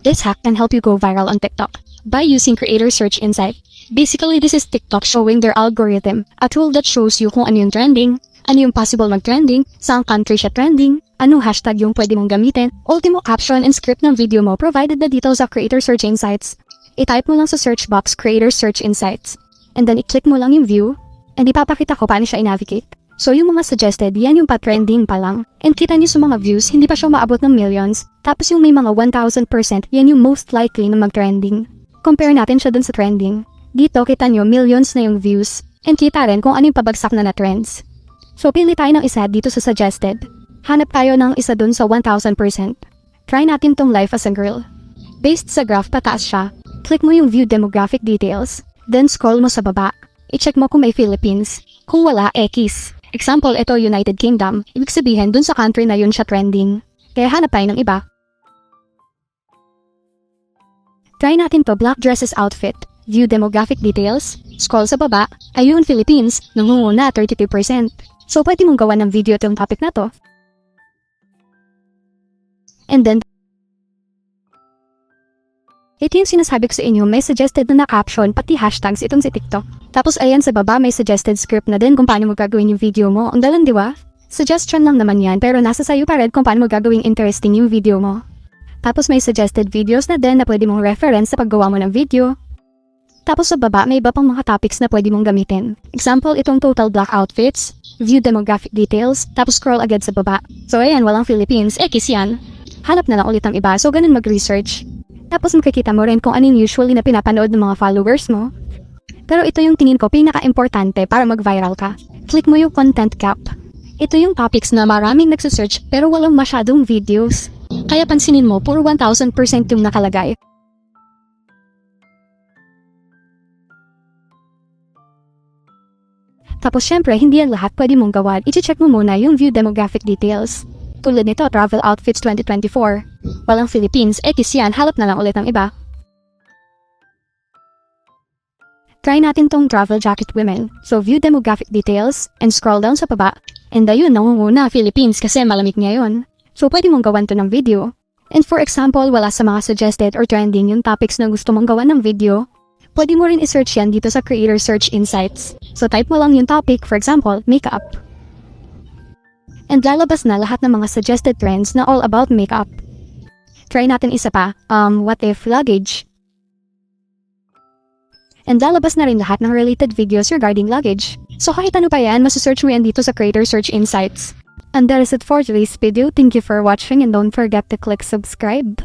This hack can help you go viral on TikTok by using Creator Search Insight. Basically, this is TikTok showing their algorithm, a tool that shows you kung ano yung trending, ano yung possible mag-trending, saan country siya trending, anong hashtag yung pwede mong gamitin, ultimo caption and script ng video mo provided na dito sa Creator Search Insights. I-type mo lang sa search box Creator Search Insights. And then i-click mo lang yung view, and ipapakita ko paano siya i-navigate. So yung mga suggested, yan yung pa-trending pa lang. And kita niyo sa mga views, hindi pa siya maabot ng millions. Tapos yung may mga 1,000%, yan yung most likely na mag-trending. Compare natin siya dun sa trending. Dito kita niyo millions na yung views. And kita rin kung ano yung pabagsak na trends. So pili tayo ng isa dito sa suggested. Hanap tayo ng isa dun sa 1,000%. Try natin tong life as a girl. Based sa graph, pataas siya. Click mo yung view demographic details. Then scroll mo sa baba. I-check mo kung may Philippines. Kung wala, X. Example, ito United Kingdom. Ibig sabihin, dun sa country na yun siya trending. Kaya hanap tayo ng iba. Try natin to black dresses outfit. View demographic details. Scroll sa baba. Ayun, Philippines. Nangunguna 32%. So, pwede mong gawa ng video itong topic na to. And then, ito yung sinasabi ko sa inyo, may suggested na caption pati hashtags itong si TikTok. Tapos ayan sa baba may suggested script na din kung paano mo gagawin yung video mo. Ang dalang, di ba? Suggestion lang naman yan pero nasa sayo pa rin kung paano mo gagawing interesting yung video mo. Tapos may suggested videos na din na pwede mong reference sa paggawa mo ng video. Tapos sa baba may iba pang mga topics na pwede mong gamitin. Example, itong total black outfits, view demographic details, tapos scroll agad sa baba. So ayan, walang Philippines, X yan. Hanap na lang ulit ang iba, so ganun mag-research. Tapos makikita mo rin kung anong usually na pinapanood ng mga followers mo. Pero ito yung tingin ko pinaka-importante para mag-viral ka. Click mo yung content cap. Ito yung topics na maraming nagsasearch pero walang masyadong videos. Kaya pansinin mo, puro 1,000% yung nakalagay. Tapos syempre, hindi yan lahat pwede mong gawa. I-check mo muna yung view demographic details. Tulad nito, Travel Outfits 2024. Walang Philippines, X yan, halap na lang ulit ang iba. Try natin tong travel jacket women. So view demographic details and scroll down sa baba. And ayun, nangunguna Philippines kasi malamig ngayon. So pwede mong gawan to ng video. And for example, wala sa mga suggested or trending yung topics na gusto mong gawan ng video. Pwede mo rin i-search yan dito sa Creator Search Insights. So type mo lang yung topic, for example, makeup. And lalabas na lahat ng mga suggested trends na all about makeup. Try natin isa pa, what if luggage? And lalabas na rin lahat ng related videos regarding luggage. So kahit ano pa yan, masusearch mo yan dito sa Creator Search Insights. And that is it for today's video. Thank you for watching and don't forget to click subscribe.